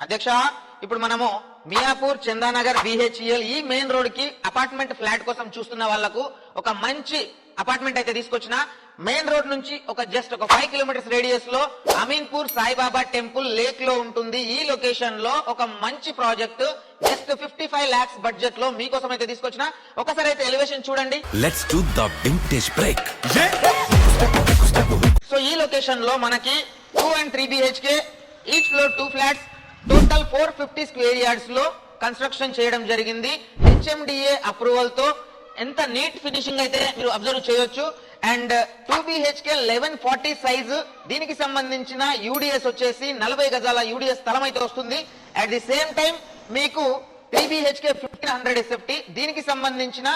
అధ్యక్ష, ఇప్పుడు మనము మియాపూర్ చందానగర్ బిహెచ్ఎల్ ఈ మెయిన్ రోడ్ కి అపార్ట్మెంట్ ఫ్లాట్ కోసం చూస్తున్న వాళ్లకు ఒక మంచి అపార్ట్మెంట్ అయితే తీసుకొచ్చిన. మెయిన్ రోడ్ నుంచి జస్ట్ ఒక 5 కిలోమీటర్స్ రేడియస్ లో అమీన్పూర్ సాయిబాబా టెంపుల్ లేక్ లో ఉంటుంది. ఈ లొకేషన్ లో ఒక మంచి ప్రాజెక్ట్ జస్ట్ 55 lakhs బడ్జెట్ లో మీకోసం అయితే తీసుకొచ్చిన. ఒకసారి అయితే ఎలివేషన్ చూడండి. Let's do the vintage break. So ఈ లొకేషన్ లో మనకి 2 and 3 BHK, each floor 2 flats, total 450 square yards లో కన్స్ట్రక్షన్ చేయడం జరిగింది. HMDA అప్రూవల్ తో ఎంత నీట్ ఫినిషింగ్ అయితే మీరు అబ్జర్వ్ చేయొచ్చు. అండ్ 2 BHK 1140 సైజు, దీనికి సంబంధించిన యూడిఎస్ వచ్చేసి 40 గజాల యూడిఎస్ స్థలం అయితే వస్తుంది. అట్ ది సేమ్ టైం మీకు 3 BHK 1500 SFT, దీనికి సంబంధించిన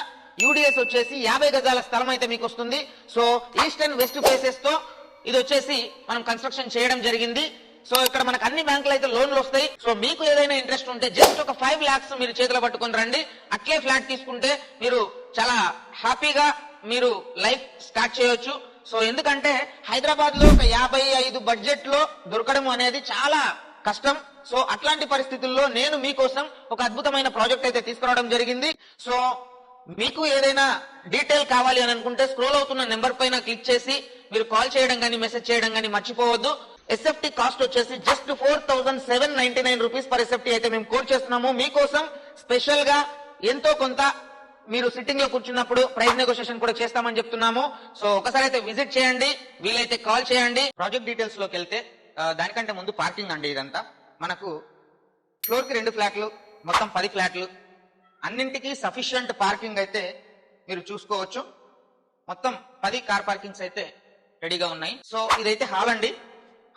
యూడిఎస్ వచ్చేసి 50 గజాల స్థలం అయితే మీకు వస్తుంది. So east and west faces తో ఇది వచ్చేసి మనం కన్స్ట్రక్షన్ చేయడం జరిగింది. సో ఇక్కడ మనకు అన్ని బ్యాంకులు అయితే లోన్లు వస్తాయి. సో మీకు ఏదైనా ఇంట్రెస్ట్ ఉంటే జస్ట్ ఒక 5 lakhs మీరు చేతిలో పట్టుకొని రండి. అట్లే ఫ్లాట్ తీసుకుంటే మీరు చాలా హ్యాపీగా మీరు లైఫ్ స్టార్ట్ చేయొచ్చు. సో ఎందుకంటే హైదరాబాద్ లో ఒక 55 బడ్జెట్ లో దొరకడం అనేది చాలా కష్టం. సో అట్లాంటి పరిస్థితుల్లో నేను మీకోసం ఒక అద్భుతమైన ప్రాజెక్ట్ అయితే తీసుకురావడం జరిగింది. సో మీకు ఏదైనా డీటెయిల్ కావాలి అని అనుకుంటే స్క్రోల్ అవుతున్న నెంబర్ పైన క్లిక్ చేసి మీరు కాల్ చేయడం కానీ మెసేజ్ చేయడం కానీ మర్చిపోవద్దు. SFT కాస్ట్ వచ్చేసి జస్ట్ 4799 రూపీస్ పర్ SFT అయితే మేము కోట్ చేస్తున్నాము. మీకోసం స్పెషల్ గా ఎంతో కొంత మీరు సిట్టింగ్ లో కూర్చున్నప్పుడు ప్రైస్ నెగోషియేషన్ కూడా చేస్తామని చెప్తున్నాము. సో ఒకసారి అయితే విజిట్ చేయండి, వీలైతే కాల్ చేయండి. ప్రాజెక్ట్ డీటెయిల్స్ లోకి వెళ్తే దానికంటే ముందు పార్కింగ్ అండి. ఇదంతా మనకు ఫ్లోర్ కి 2 ఫ్లాట్లు, మొత్తం 10 ఫ్లాట్లు, అన్నింటికి సఫిషియంట్ పార్కింగ్ అయితే మీరు చూసుకోవచ్చు. మొత్తం 10 కార్ పార్కింగ్స్ అయితే రెడీగా ఉన్నాయి. సో ఇదైతే హాల్ అండి.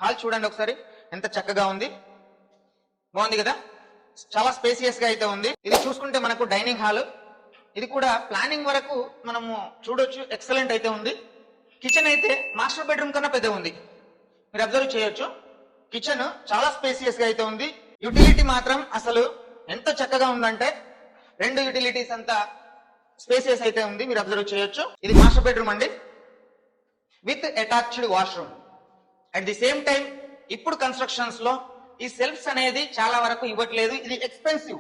హాల్ చూడండి ఒకసారి, ఎంత చక్కగా ఉంది, బాగుంది కదా, చాలా స్పేసియస్ గా అయితే ఉంది. ఇది చూసుకుంటే మనకు డైనింగ్ హాల్, ఇది కూడా ప్లానింగ్ వరకు మనము చూడొచ్చు, ఎక్సలెంట్ అయితే ఉంది. కిచెన్ అయితే మాస్టర్ బెడ్రూమ్ కన్నా పెద్ద ఉంది, మీరు అబ్జర్వ్ చేయొచ్చు. కిచెన్ చాలా స్పేసియస్ గా అయితే ఉంది. యూటిలిటీ మాత్రం అసలు ఎంత చక్కగా ఉందంటే 2 యూటిలిటీస్ అంతా స్పేసియస్ అయితే ఉంది, మీరు అబ్జర్వ్ చేయొచ్చు. ఇది మాస్టర్ బెడ్రూమ్ అండి with attached washroom. At the same time ఇప్పుడు కన్స్ట్రక్షన్స్ లో ఈ సెల్ఫ్స్ అనేది చాలా వరకు ఇవ్వట్లేదు, ఇది ఎక్స్పెన్సివ్.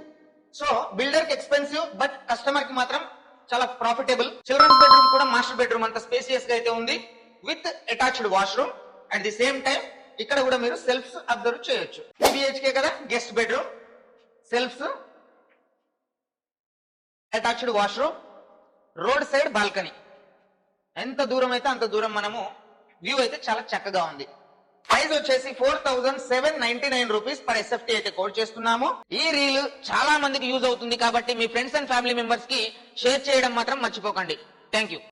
సో బిల్డర్ కి ఎక్స్పెన్సివ్, బట్ కస్టమర్ కి మాత్రం చాలా ప్రాఫిటబుల్. చిల్డ్రన్స్ బెడ్రూమ్ కూడా మాస్టర్ బెడ్రూమ్ అంత స్పేసియస్ గా అయితే ఉంది with attached washroom. At the same time ఇక్కడ కూడా మీరు సెల్ఫ్స్ అబ్జర్వ్ చేయొచ్చు. 3 BHK కదా, guest bedroom, shelves, attached washroom, road side balcony. ఎంత దూరం అయితే అంత దూరం మనము వ్యూ అయితే చాలా చక్కగా ఉంది. ప్రైస్ వచ్చేసి 4799 రూపీస్ పర్ SFT అయితే కోట్ చేస్తున్నాము. ఈ రీల్ చాలా మందికి యూజ్ అవుతుంది కాబట్టి మీ ఫ్రెండ్స్ అండ్ ఫ్యామిలీ మెంబర్స్ కి షేర్ చేయడం మాత్రం మర్చిపోకండి. Thank you.